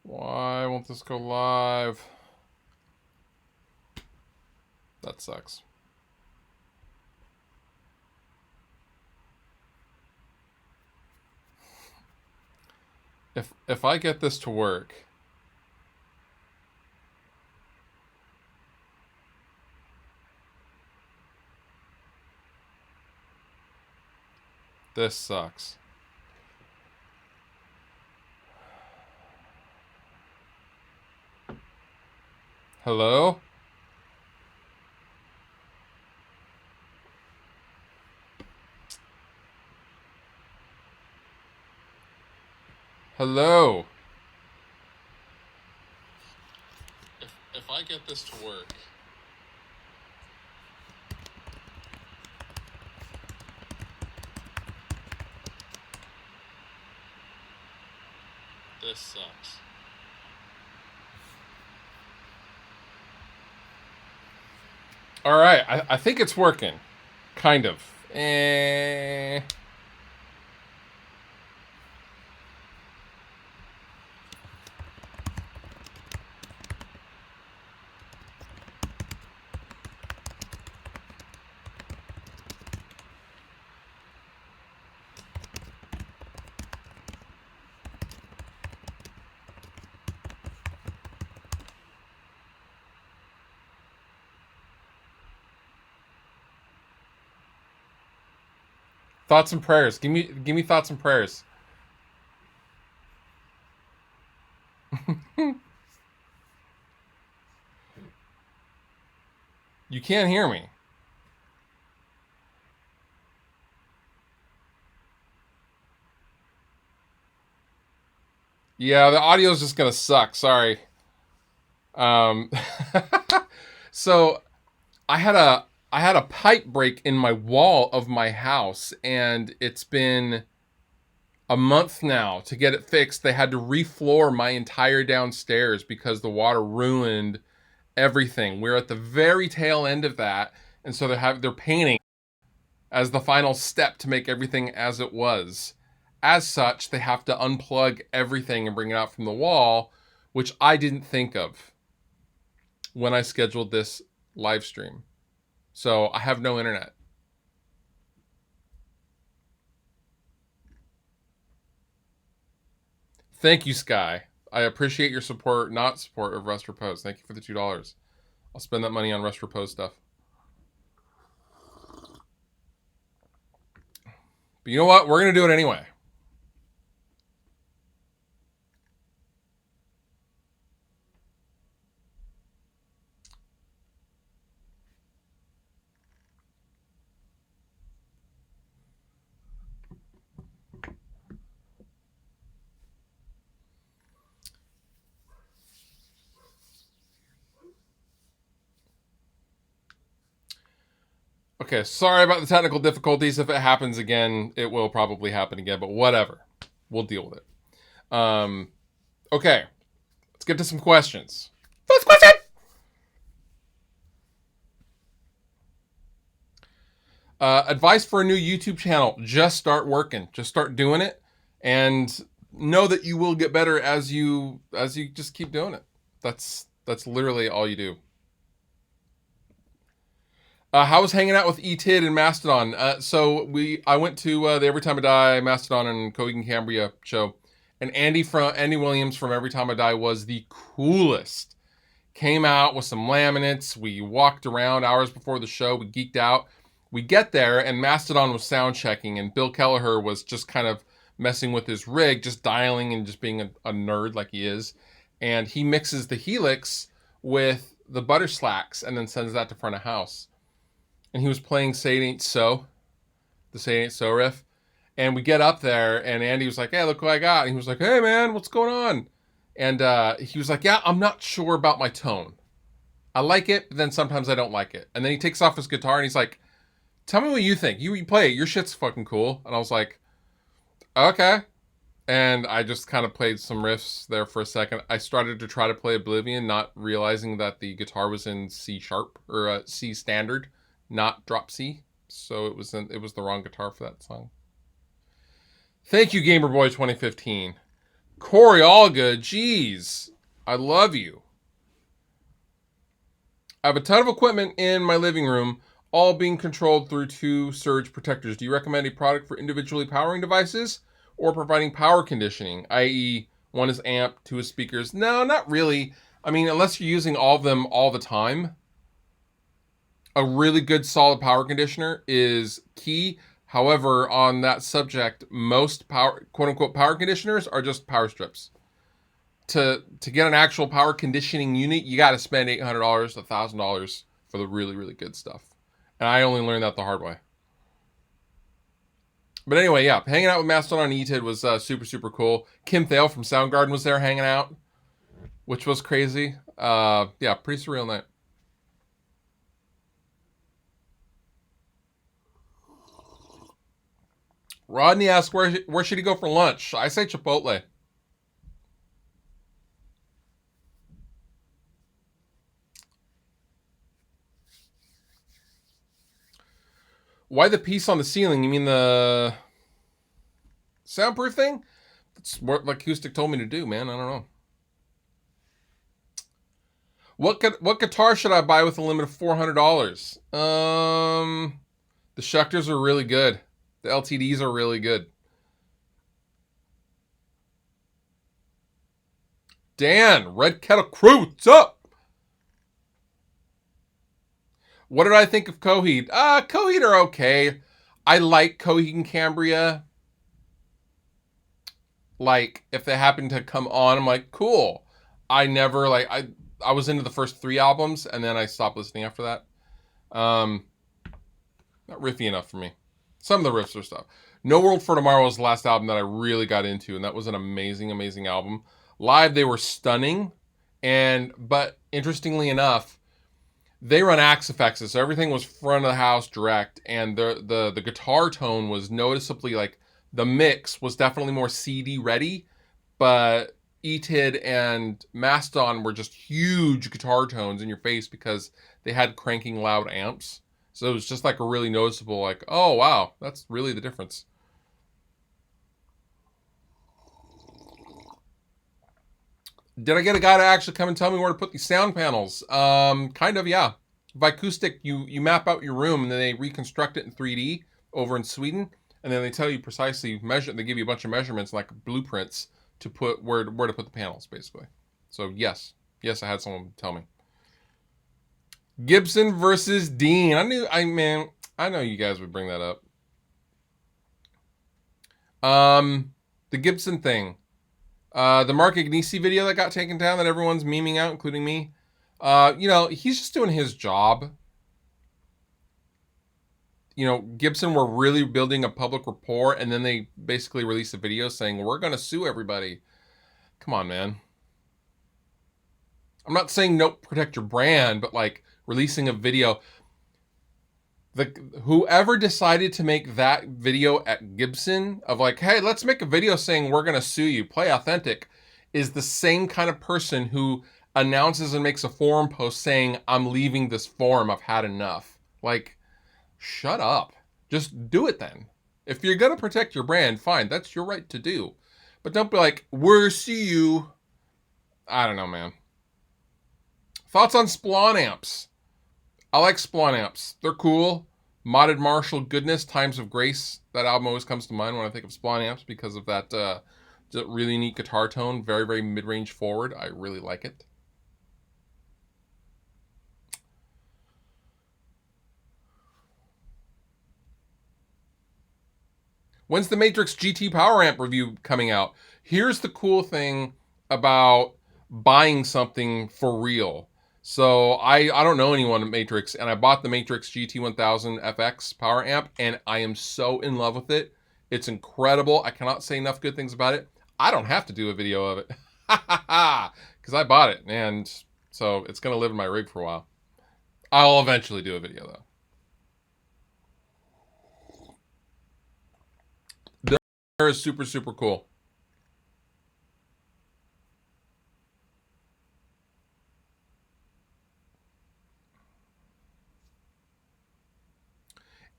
Why won't this go live? That sucks. If I get this to work, this sucks. Hello? Hello? If I get this to work, this sucks. All right, I think it's working. Kind of. Thoughts and prayers. Give me thoughts and prayers. You can't hear me. Yeah, the audio's just gonna suck. Sorry. Um, so I had a pipe break in my wall of my house, and it's been a month now to get it fixed. They had to refloor my entire downstairs because the water ruined everything. We're at the very tail end of that, and so they're painting as the final step to make everything as it was. As such, they have to unplug everything and bring it out from the wall, which I didn't think of when I scheduled this live stream. So I have no internet. Thank you, Sky. I appreciate your support, not support of Rest Repose. Thank you for the $2. I'll spend that money on Rest Repose stuff. But you know what? We're going to do it anyway. Okay, sorry about the technical difficulties. If it happens again, it will probably happen again, but whatever. We'll deal with it. Okay, let's get to some questions. First question! Advice for a new YouTube channel: just start working, just start doing it, and know that you will get better as you just keep doing it. That's literally all you do. How was hanging out with ETID and Mastodon? I went to the Every Time I Die Mastodon and Cohegan Cambria show, and Andy Williams from Every Time I Die was the coolest. Came out with some laminates. We walked around hours before the show. We geeked out. We get there, and Mastodon was sound checking, and Bill Kelleher was just kind of messing with his rig, just dialing and just being a nerd like he is. And he mixes the Helix with the Butter Slacks and then sends that to front of house. And he was playing Say It Ain't So, the Say It Ain't So riff. And we get up there, and Andy was like, "Hey, look what I got." And he was like, "Hey, man, what's going on?" And he was like, "Yeah, I'm not sure about my tone. I like it, but then sometimes I don't like it." And then he takes off his guitar, and he's like, "Tell me what you think. You play it. Your shit's fucking cool." And I was like, "Okay." And I just kind of played some riffs there for a second. I started to try to play Oblivion, not realizing that the guitar was in C sharp or C standard, not drop C. So it was the wrong guitar for that song. Thank you, Gamerboy 2015. Corey Allgood, jeez. I love you. I have a ton of equipment in my living room, all being controlled through two surge protectors. Do you recommend a product for individually powering devices or providing power conditioning, i.e., one is amp, two is speakers? No, not really. I mean, unless you're using all of them all the time, a really good solid power conditioner is key. However, on that subject, most power, quote unquote, power conditioners are just power strips. To get an actual power conditioning unit, you got to spend $800 to $1,000 for the really, really good stuff. And I only learned that the hard way. But anyway, yeah, hanging out with Mastodon and ETID was super, super cool. Kim Thale from Soundgarden was there hanging out, which was crazy. Yeah, pretty surreal night. Rodney asked, where should he go for lunch? I say Chipotle. Why the piece on the ceiling? You mean the soundproof thing? That's what Acoustic told me to do, man. I don't know. What guitar should I buy with a limit of $400? The Schecters are really good. The LTDs are really good. Dan, Red Kettle Crew, what's up? What did I think of Coheed? Coheed are okay. I like Coheed and Cambria. Like, if they happen to come on, I'm like, cool. I never, like, I was into the first 3 albums, and then I stopped listening after that. Not riffy enough for me. Some of the riffs are stuff. No World for Tomorrow was the last album that I really got into, and that was an amazing, amazing album. Live, they were stunning, but interestingly enough, they run Axe effects, so everything was front of the house direct, and the guitar tone was noticeably like the mix was definitely more CD ready, but ETID and Mastodon were just huge guitar tones in your face because they had cranking loud amps. So it was just like a really noticeable, like, oh wow, that's really the difference. Did I get a guy to actually come and tell me where to put these sound panels? Kind of, yeah. By Acoustic, you map out your room and then they reconstruct it in 3D over in Sweden, and then they tell you precisely measure. They give you a bunch of measurements like blueprints to put where to put the panels, basically. So yes, I had someone tell me. Gibson versus Dean. I know you guys would bring that up. The Gibson thing. The Mark Agnesi video that got taken down that everyone's memeing out, including me. He's just doing his job. Gibson were really building a public rapport, and then they basically released a video saying, we're going to sue everybody. Come on, man. I'm not saying no, protect your brand, but like releasing a video. Whoever decided to make that video at Gibson of like, hey, let's make a video saying we're going to sue you, play authentic, is the same kind of person who announces and makes a forum post saying, I'm leaving this forum, I've had enough. Like, shut up. Just do it then. If you're going to protect your brand, fine, that's your right to do. But don't be like, we'll see you. I don't know, man. Thoughts on Splon amps? I like Splon amps. They're cool. Modded Marshall goodness, Times of Grace. That album always comes to mind when I think of Splon amps because of that really neat guitar tone. Very, very mid-range forward. I really like it. When's the Matrix GT Power Amp review coming out? Here's the cool thing about buying something for real. So I don't know anyone at Matrix, and I bought the Matrix GT1000 FX Power Amp, and I am so in love with it. It's incredible. I cannot say enough good things about it. I don't have to do a video of it. Because I bought it, and so it's going to live in my rig for a while. I'll eventually do a video, though. Is super, super cool.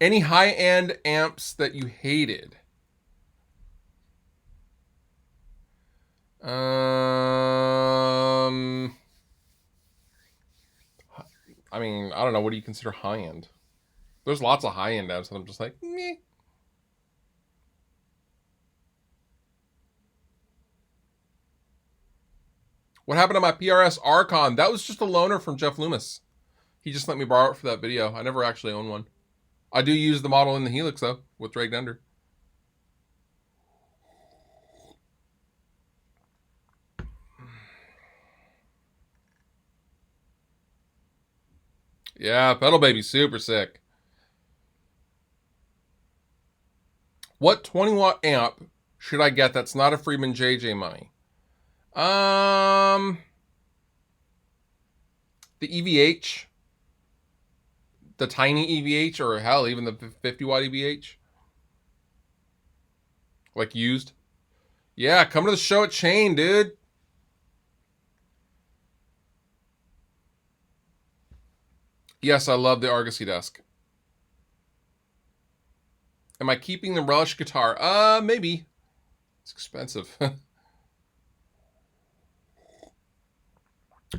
Any high-end amps that you hated? I mean, I don't know. What do you consider high end? There's lots of high end amps, and I'm just like, meh. What happened to my PRS Archon? That was just a loaner from Jeff Loomis. He just let me borrow it for that video. I never actually own one. I do use the model in the Helix, though, with dragged under. Yeah, Pedal Baby, super sick. What 20-watt amp should I get that's not a Friedman JJ money? The EVH. The tiny EVH, or hell, even the 50-watt EVH. Like used. Yeah, come to the show at Chain, dude. Yes, I love the Argosy desk. Am I keeping the Relish guitar? Maybe. It's expensive.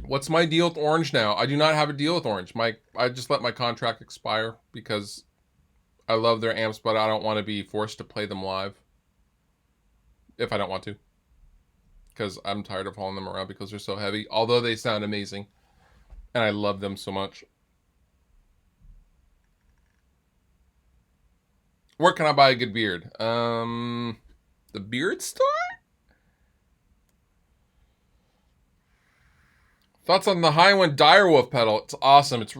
What's my deal with Orange now? I do not have a deal with Orange. I just let my contract expire because I love their amps, but I don't want to be forced to play them live if I don't want to. Because I'm tired of hauling them around because they're so heavy. Although they sound amazing. And I love them so much. Where can I buy a good beard? The beard store? Thoughts on the Highwind Direwolf pedal? It's awesome. It's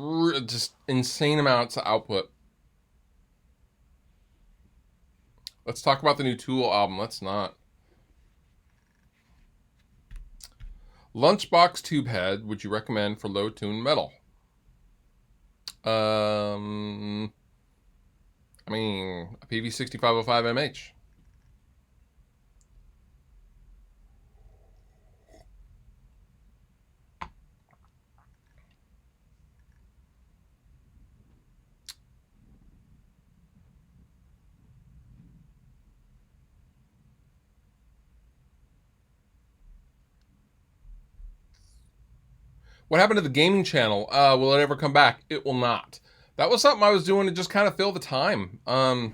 just insane amounts of output. Let's talk about the new Tool album. Let's not. Lunchbox tube head would you recommend for low tune metal? I mean, a PV6505MH. What happened to the gaming channel? Will it ever come back? It will not. That was something I was doing to just kind of fill the time. I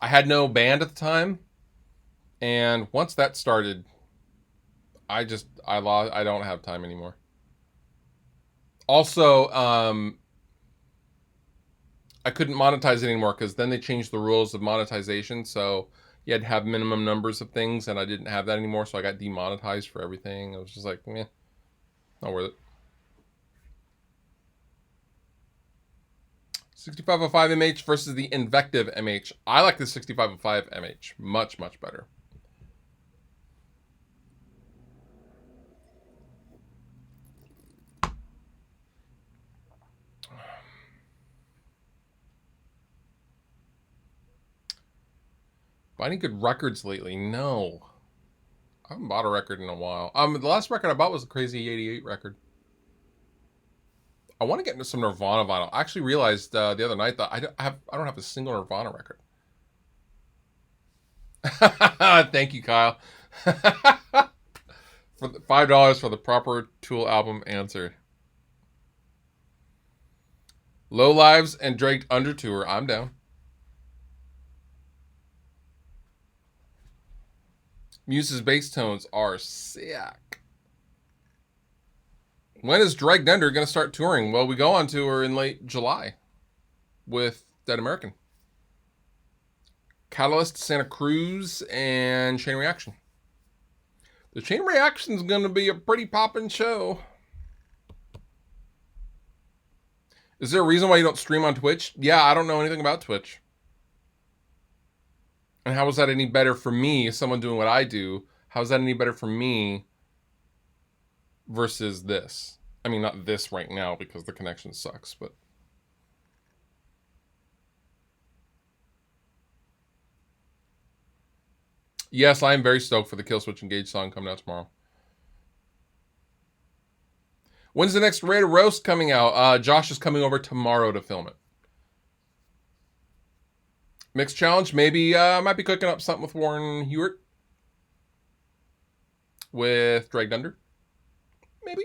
had no band at the time, and once that started, I don't have time anymore. Also, I couldn't monetize it anymore because then they changed the rules of monetization. So you had to have minimum numbers of things, and I didn't have that anymore. So I got demonetized for everything. It was just like, meh, not worth it. 6505 MH versus the Invective MH. I like the 6505 MH. Much, much better. Buy any good records lately? No. I haven't bought a record in a while. The last record I bought was the Crazy 88 record. I want to get into some Nirvana vinyl. I actually realized the other night that I don't have a single Nirvana record. Thank you, Kyle. For the $5 for the proper Tool album answer. Low Lives and Dragged Under Tour. I'm down. Muse's bass tones are sick. When is Dragged Under going to start touring? Well, we go on tour in late July with Dead American. Catalyst, Santa Cruz, and Chain Reaction. The Chain Reaction is going to be a pretty poppin' show. Is there a reason why you don't stream on Twitch? Yeah, I don't know anything about Twitch. And how is that any better for me, someone doing what I do? How is that any better for me versus this? I mean, not this right now because the connection sucks, but... Yes, I am very stoked for the Killswitch Engage song coming out tomorrow. When's the next Raid Roast coming out? Josh is coming over tomorrow to film it. Mixed challenge, maybe. I might be cooking up something with Warren Hewart. with Dragged Under. Maybe.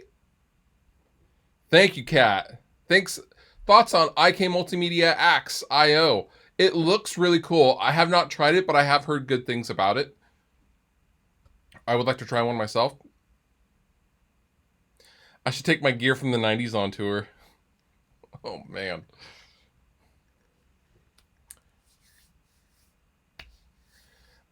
Thank you, Kat. Thanks. Thoughts on IK Multimedia Axe IO? It looks really cool. I have not tried it, but I have heard good things about it. I would like to try one myself. I should take my gear from the 90s on tour. Oh, man.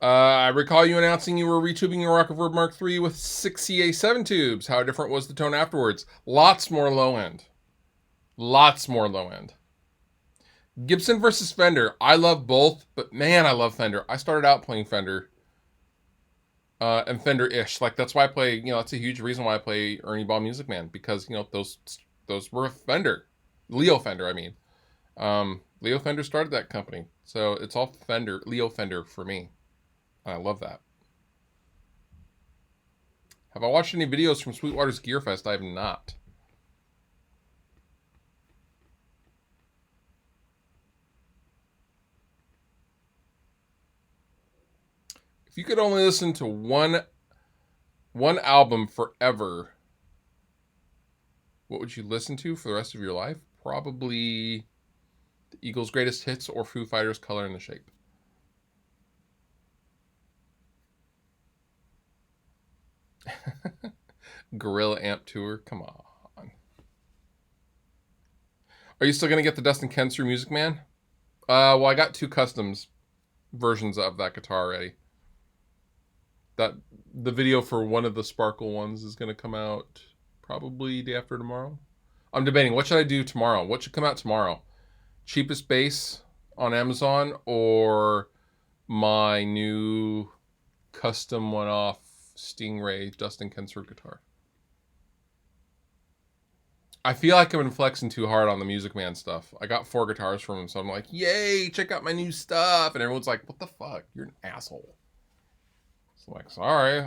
I recall you announcing you were retubing your Rocket Verb Mark III with 6 CA7 tubes. How different was the tone afterwards? Lots more low end. Lots more low end. Gibson versus Fender. I love both, but man, I love Fender. I started out playing Fender. And Fender-ish. Like, that's why I play, that's a huge reason why I play Ernie Ball Music Man. Because, those were Fender. Leo Fender, I mean. Leo Fender started that company. So it's all Fender, Leo Fender for me. I love that. Have I watched any videos from Sweetwater's Gear Fest? I have not. If you could only listen to one album forever, what would you listen to for the rest of your life? Probably the Eagles' Greatest Hits or Foo Fighters' Color and the Shape. Gorilla Amp Tour. Come on. Are you still going to get the Dustin Kensrue Music Man? Well, I got 2 customs versions of that guitar already. The video for one of the Sparkle ones is going to come out probably day after tomorrow. I'm debating, what should I do tomorrow? What should come out tomorrow? Cheapest bass on Amazon or my new custom one-off Stingray Dustin Kensrue guitar? I feel like I've been flexing too hard on the Music Man stuff. I got 4 guitars from him, so I'm like, yay, check out my new stuff. And everyone's like, what the fuck? You're an asshole. So I'm like, sorry.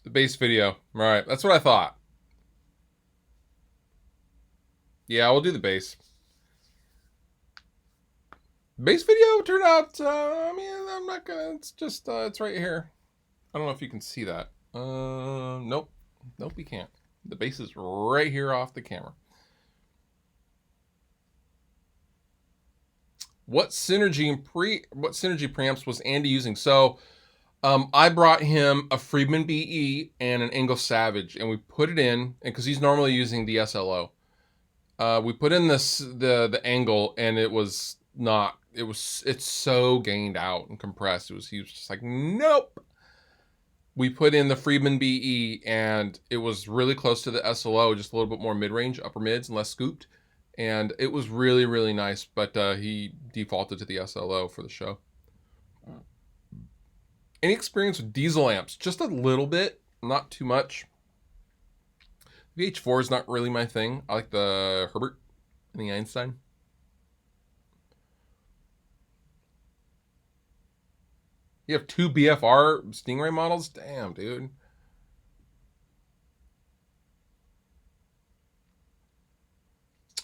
The bass video. Right. That's what I thought. Yeah, we'll do the bass. Bass video turned out, I'm not gonna, it's just, it's right here. I don't know if you can see that. Nope. Nope, you can't. The bass is right here off the camera. What synergy preamps was Andy using? So, I brought him a Friedman BE and an Engel Savage, and we put it in, and because he's normally using the SLO, we put in the Engel, and it's so gained out and compressed. He was just like, nope. We put in the Friedman BE, and it was really close to the SLO, just a little bit more mid-range, upper mids, and less scooped. And it was really, really nice, but he defaulted to the SLO for the show. Any experience with diesel amps? Just a little bit, not too much. VH4 is not really my thing. I like the Herbert and the Einstein. You have 2 BFR Stingray models? Damn, dude.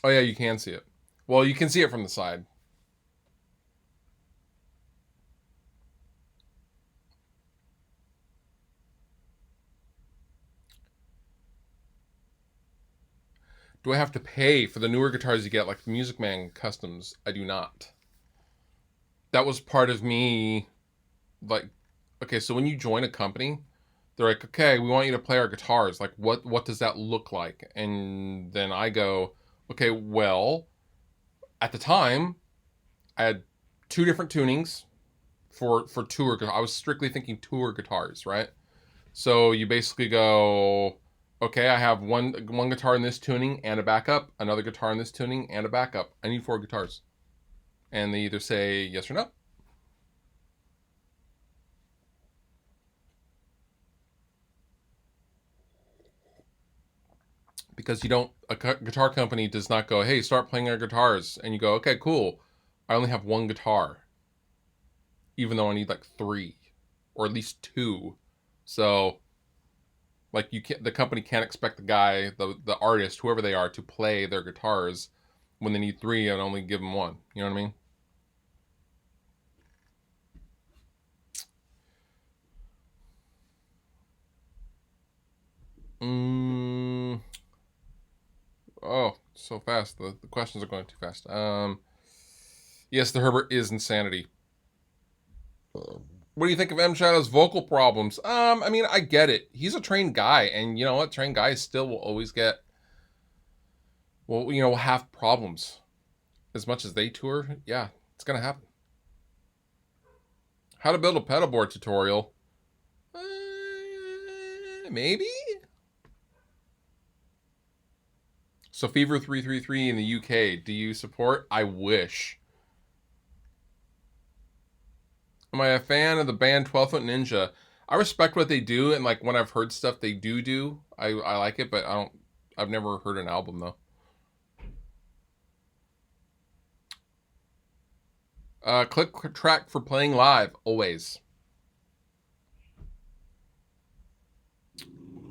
Oh, yeah, you can see it. Well, you can see it from the side. Do I have to pay for the newer guitars you get, like the Music Man Customs? I do not. That was part of me, like, okay, so when you join a company, they're like, okay, we want you to play our guitars. Like, what does that look like? And then I go, okay, well, at the time, I had 2 different tunings for tour. I was strictly thinking tour guitars, right? So you basically go, okay, I have one guitar in this tuning and a backup, another guitar in this tuning and a backup. I need 4 guitars. And they either say yes or no. because you don't, a guitar company does not go, hey, start playing our guitars, and you go, okay, cool, I only have one guitar, even though I need like 3 or at least 2. So like, you can't, the company can't expect the guy, the artist, whoever they are, to play their guitars when they need 3 and only give them 1. You know what I mean? Oh, so fast. The questions are going too fast. Yes, the Herbert is insanity. What do you think of M Shadow's vocal problems? I mean, I get it. He's a trained guy, and you know what? Trained guys still will always get, well, will have problems. As much as they tour, yeah, it's gonna happen. How to build a pedal board tutorial? Maybe. So Fever 333 in the UK. Do you support? I wish. Am I a fan of the band 12 Foot Ninja? I respect what they do, and like when I've heard stuff they do, I like it, but I've never heard an album though. Click track for playing live, always.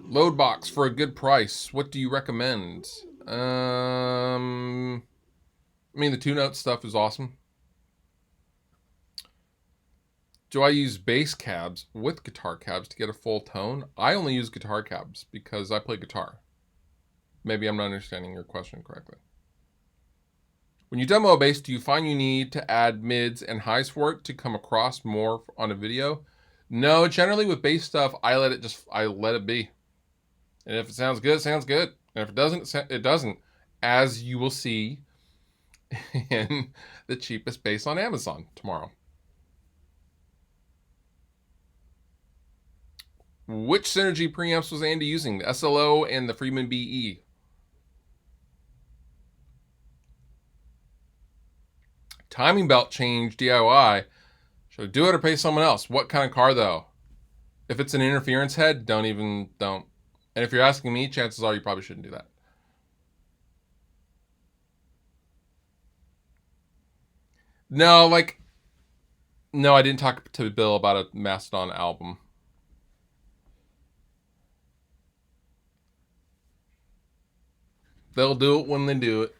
Load box for a good price. What do you recommend? I mean, the 2-note stuff is awesome. Do I use bass cabs with guitar cabs to get a full tone? I only use guitar cabs because I play guitar. Maybe I'm not understanding your question correctly. When you demo a bass, do you find you need to add mids and highs for it to come across more on a video? No, generally with bass stuff, I let it be. And if it sounds good, it sounds good. And if it doesn't, it doesn't. As you will see in the cheapest bass on Amazon tomorrow. Which Synergy preamps was Andy using? The SLO and the Freeman BE. Timing belt change DIY. Should I do it or pay someone else? What kind of car though? If it's an interference head, don't. And if you're asking me, chances are you probably shouldn't do that. No, I didn't talk to Bill about a Mastodon album. They'll do it when they do it.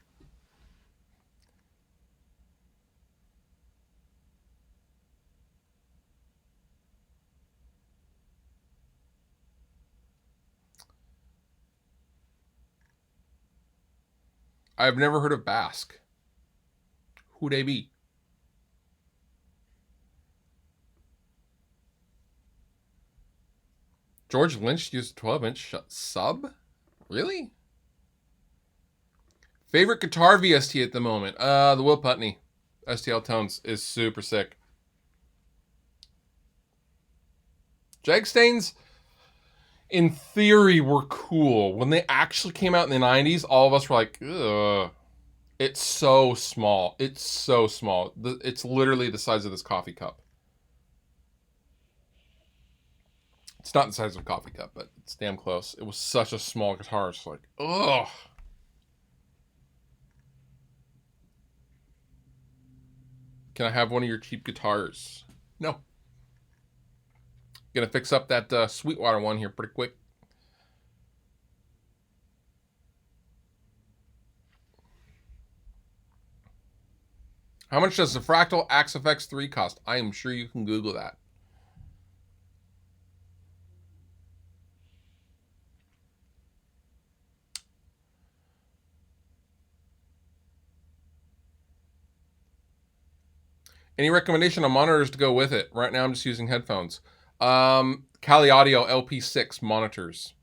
I've never heard of Basque. Who they be? George Lynch used a 12-inch sub? Really? Favorite guitar VST at the moment? The Will Putney STL Tones is super sick. Jagstains, in theory, were cool. When they actually came out in the 90s, all of us were like, ugh. It's so small. It's so small. It's literally the size of this coffee cup. It's not the size of a coffee cup, but it's damn close. It was such a small guitar. It's like, ugh. Can I have one of your cheap guitars? No. Gonna fix up that Sweetwater one here pretty quick. How much does the Fractal Axe FX 3 cost? I am sure you can Google that. Any recommendation on monitors to go with it? Right now I'm just using headphones. Kali Audio LP6 monitors.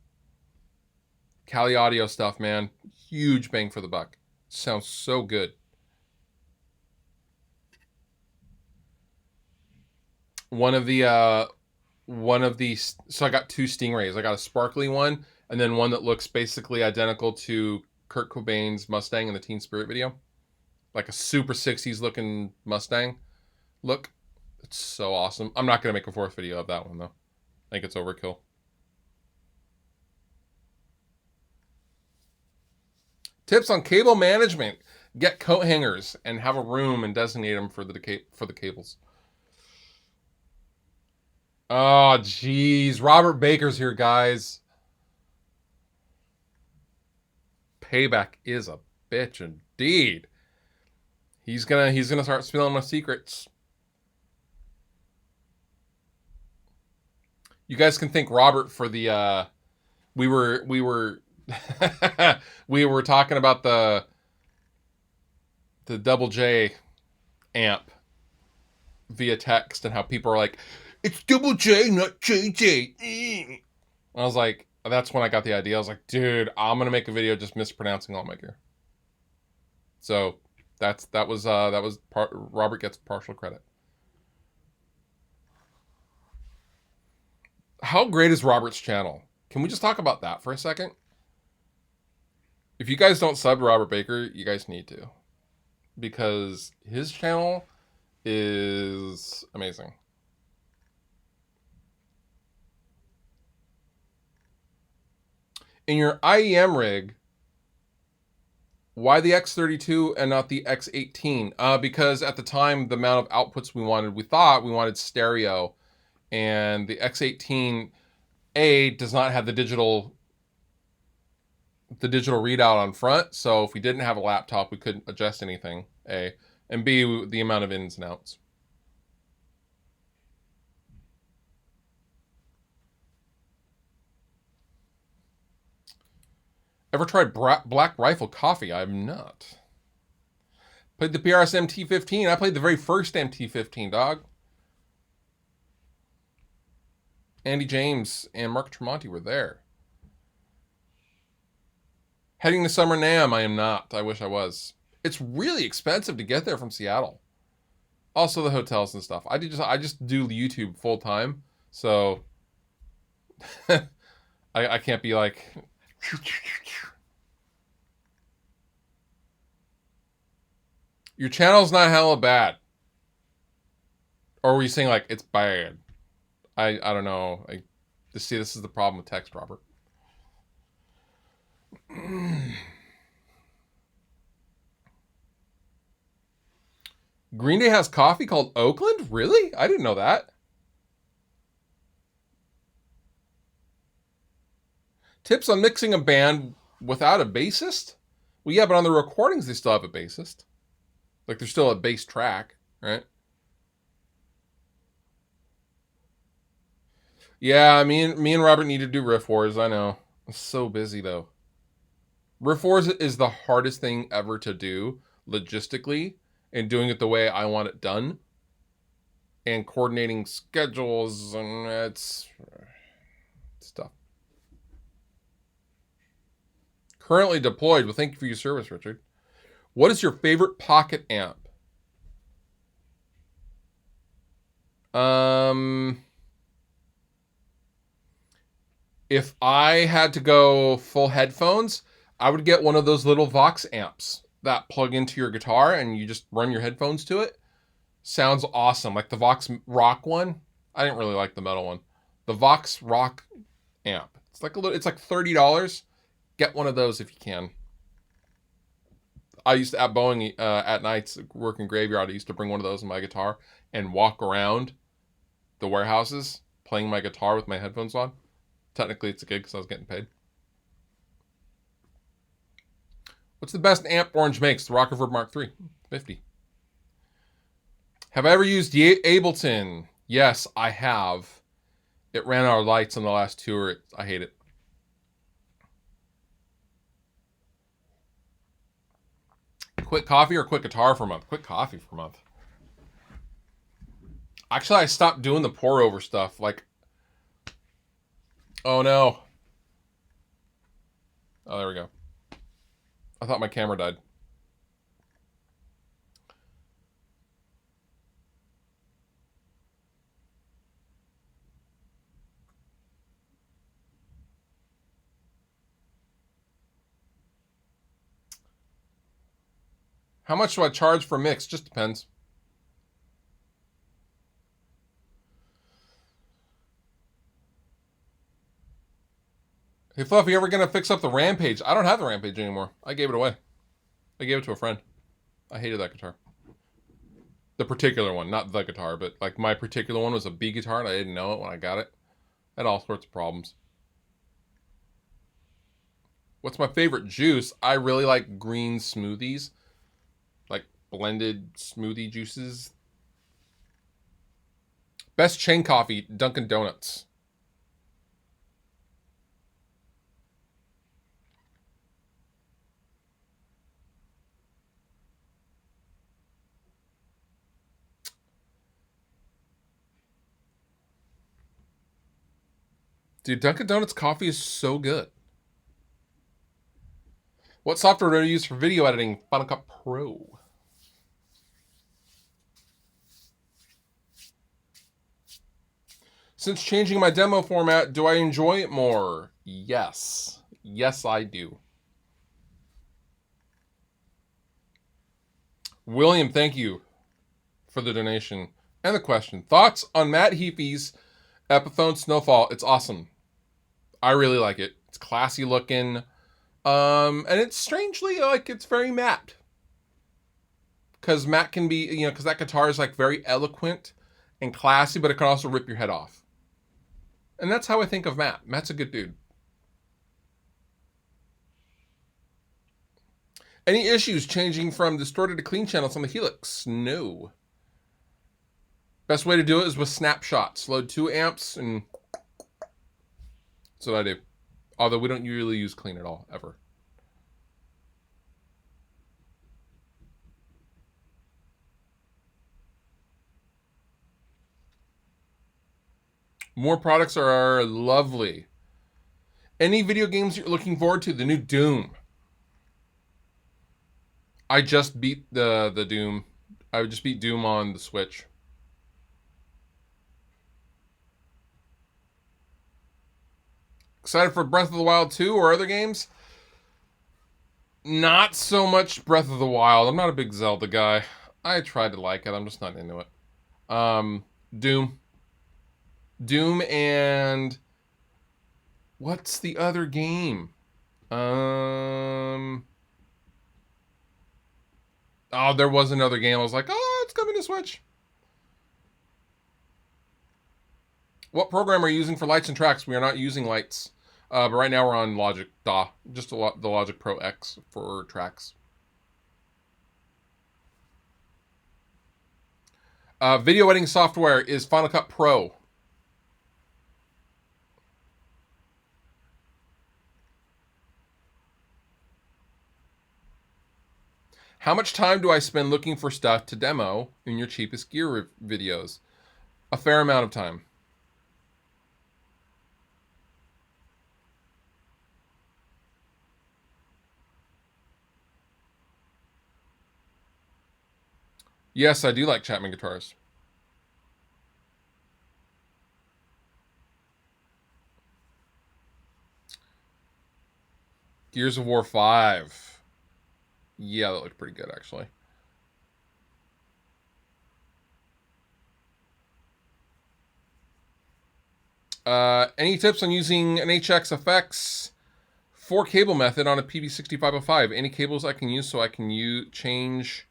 Kali Audio stuff, man. Huge bang for the buck. Sounds so good. One of the, so I got 2 Stingrays. I got a sparkly one, and then one that looks basically identical to Kurt Cobain's Mustang in the Teen Spirit video. Like a super 60s looking Mustang look. It's so awesome. I'm not going to make a 4th video of that one, though. I think it's overkill. Tips on cable management. Get coat hangers and have a room and designate them for the cables. Oh, jeez. Robert Baker's here, guys. Payback is a bitch indeed. He's gonna start spilling my secrets. You guys can thank Robert for the we were we were talking about the Double J amp via text and how people are like, it's Double J, not JJ. I was like, that's when I got the idea. I was like, dude, I'm gonna make a video just mispronouncing all my gear. So that was Robert gets partial credit. How great is Robert's channel? Can we just talk about that for a second? If you guys don't sub to Robert Baker, you guys need to. Because his channel is amazing. In your IEM rig, why the X32 and not the X18? Because at the time, the amount of outputs we thought we wanted stereo. And the X18, does not have the digital readout on front. So if we didn't have a laptop, we couldn't adjust anything, A. And B, the amount of ins and outs. Ever tried Black Rifle Coffee? I've not. Played the PRS MT15. I played the very first MT15, dog. Andy James and Mark Tremonti were there. Heading to Summer NAMM, I am not. I wish I was. It's really expensive to get there from Seattle. Also the hotels and stuff. I just do YouTube full time, so I can't be like. Your channel's not hella bad. Or were you saying like it's bad? I don't know. This is the problem with text, Robert. Green Day has coffee called Oakland? Really? I didn't know that. Tips on mixing a band without a bassist? Well, yeah, but on the recordings they still have a bassist. Like there's still a bass track, right? Yeah, me and Robert need to do Riff Wars. I know. I'm so busy though. Riff Wars is the hardest thing ever to do logistically, and doing it the way I want it done, and coordinating schedules, and it's tough. Currently deployed. Well, thank you for your service, Richard. What is your favorite pocket amp? If I had to go full headphones, I would get one of those little Vox amps that plug into your guitar and you just run your headphones to it. Sounds awesome. Like the Vox Rock one. I didn't really like the metal one. The Vox Rock amp. It's like $30. Get one of those if you can. I used to, at Boeing, at nights, working graveyard, I used to bring one of those in my guitar and walk around the warehouses playing my guitar with my headphones on. Technically, it's a gig because I was getting paid. What's the best amp Orange makes? The Rockerverb Mark III, 50. Have I ever used Ableton? Yes, I have. It ran our lights on the last tour. I hate it. Quit coffee or quit guitar for a month? Quit coffee for a month. Actually, I stopped doing the pour over stuff. Like, oh no. Oh, there we go. I thought my camera died. How much do I charge for a mix? Just depends. Hey, Fluff, you ever gonna fix up the Rampage? I don't have the Rampage anymore. I gave it away. I gave it to a friend. I hated that guitar. The particular one, not the guitar, but like my particular one was a B guitar, and I didn't know it when I got it. Had all sorts of problems. What's my favorite juice? I really like green smoothies, like blended smoothie juices. Best chain coffee, Dunkin' Donuts. Dude, Dunkin' Donuts coffee is so good. What software do I use for video editing? Final Cut Pro. Since changing my demo format, do I enjoy it more? Yes. Yes, I do. William, thank you for the donation and the question. Thoughts on Matt Heafy's Epiphone Snowfall? It's awesome. I really like it. It's classy looking. And it's strangely like it's very matte. Because Matt can be, because that guitar is like very eloquent and classy, but it can also rip your head off. And that's how I think of Matt. Matt's a good dude. Any issues changing from distorted to clean channels on the Helix? No. Best way to do it is with snapshots. Load 2 amps and that's what I do. Although we don't usually use clean at all, ever. More products are lovely. Any video games you're looking forward to? The new Doom. I just beat the Doom. I just beat Doom on the Switch. Excited for Breath of the Wild 2 or other games? Not so much Breath of the Wild. I'm not a big Zelda guy. I tried to like it. I'm just not into it. Doom. Doom and what's the other game? Oh, there was another game. I was like, oh, it's coming to Switch. What program are you using for lights and tracks? We are not using lights. But right now we're on Logic DAW. Just the Logic Pro X for tracks. Video editing software is Final Cut Pro. How much time do I spend looking for stuff to demo in your cheapest gear videos? A fair amount of time. Yes, I do like Chapman guitars. Gears of War 5. Yeah, that looked pretty good, actually. Any tips on using an HX FX 4 cable method on a PV6505? Any cables I can use so I can change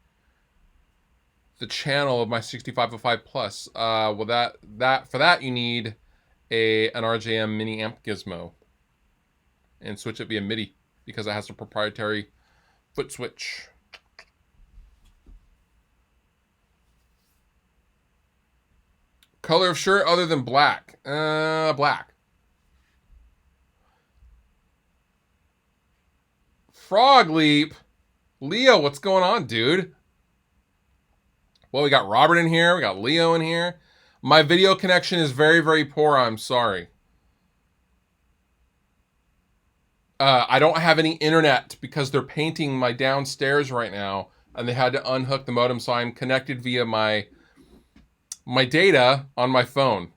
the channel of my 6505 plus? Well, for that you need an RJM mini amp gizmo and switch it via MIDI because it has a proprietary foot switch. Color of shirt other than black? Black. Frog Leap. Leo, what's going on, dude? Well, we got Robert in here. We got Leo in here. My video connection is very, very poor. I'm sorry. I don't have any internet because they're painting my downstairs right now, and they had to unhook the modem, so I'm connected via my data on my phone.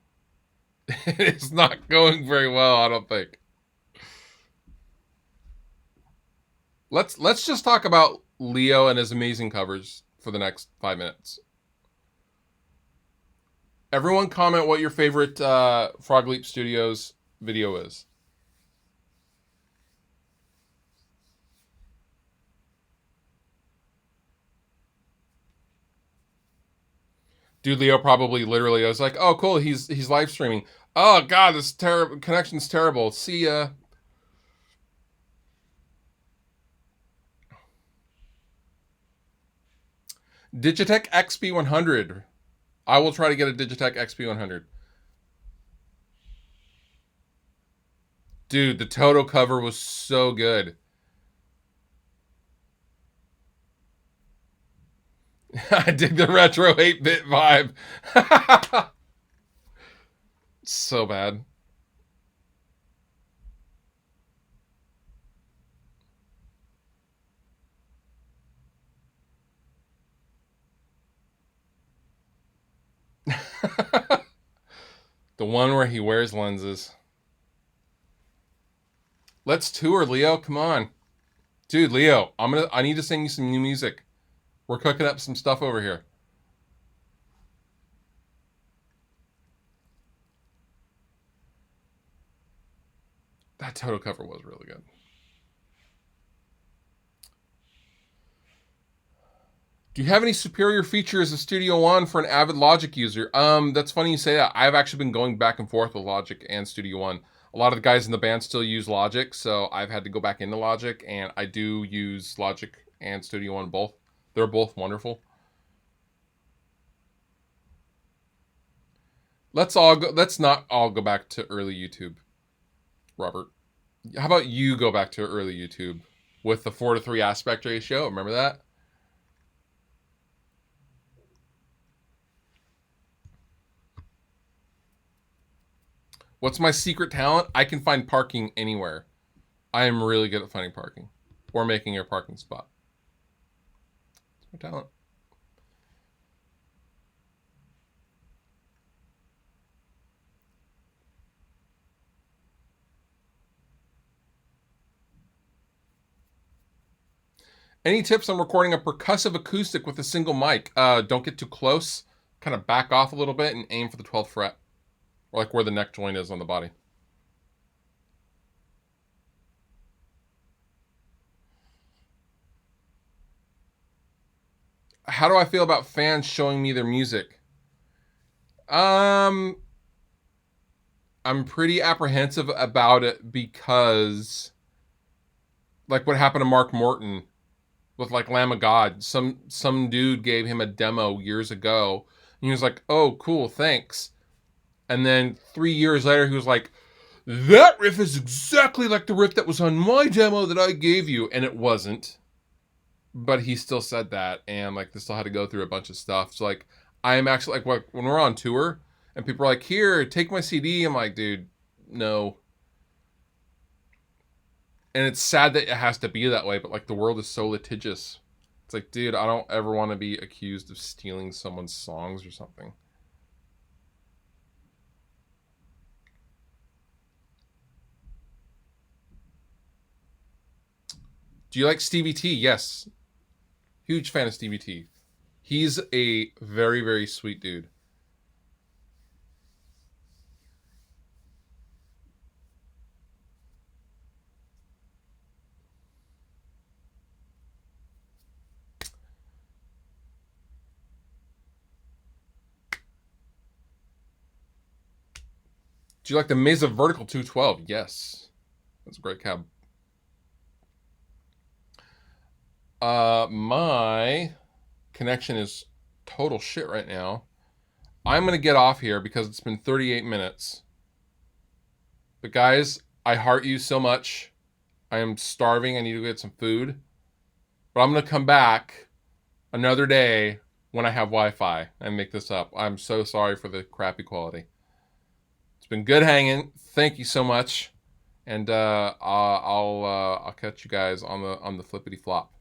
It's not going very well, I don't think. Let's just talk about Leo and his amazing covers for the next 5 minutes. Everyone comment what your favorite Frog Leap Studios video is. Dude, Leo probably literally, I was like, oh, cool, he's live streaming. Oh, God, this terrible connection's terrible. See ya. Digitech XP100. I will try to get a Digitech XP100. Dude, the Toto cover was so good. I dig the retro 8-bit vibe. So bad. The one where he wears lenses. Let's tour, Leo. Come on. Dude, Leo, I need to sing you some new music. We're cooking up some stuff over here. That Toto cover was really good. Do you have any superior features of Studio One for an avid Logic user? That's funny you say that. I've actually been going back and forth with Logic and Studio One. A lot of the guys in the band still use Logic, so I've had to go back into Logic, and I do use Logic and Studio One both. They're both wonderful. Let's not all go back to early YouTube, Robert. How about you go back to early YouTube with the 4:3 aspect ratio? Remember that? What's my secret talent? I can find parking anywhere. I am really good at finding parking or making a parking spot. It's my talent. Any tips on recording a percussive acoustic with a single mic? Don't get too close. Kind of back off a little bit and aim for the 12th fret. Or like where the neck joint is on the body. How do I feel about fans showing me their music? I'm pretty apprehensive about it because like what happened to Mark Morton with like Lamb of God. Some dude gave him a demo years ago and he was like, "Oh, cool, thanks." And then 3 years later he was like, "That riff is exactly like the riff that was on my demo that I gave you," and it wasn't. But he still said that, and like they still had to go through a bunch of stuff. So like I am actually like when we're on tour and people are like, "Here, take my CD," I'm like, "Dude, no." And it's sad that it has to be that way, but like the world is so litigious. It's like, dude, I don't ever want to be accused of stealing someone's songs or something. Do you like Stevie T? Yes. Huge fan of Stevie T. He's a very, very sweet dude. Do you like the Mesa Vertical 212? Yes. That's a great cab. My connection is total shit right now. I'm going to get off here because it's been 38 minutes. But guys, I heart you so much. I am starving. I need to get some food. But I'm going to come back another day when I have Wi-Fi and make this up. I'm so sorry for the crappy quality. It's been good hanging. Thank you so much. And I'll catch you guys on the flippity flop.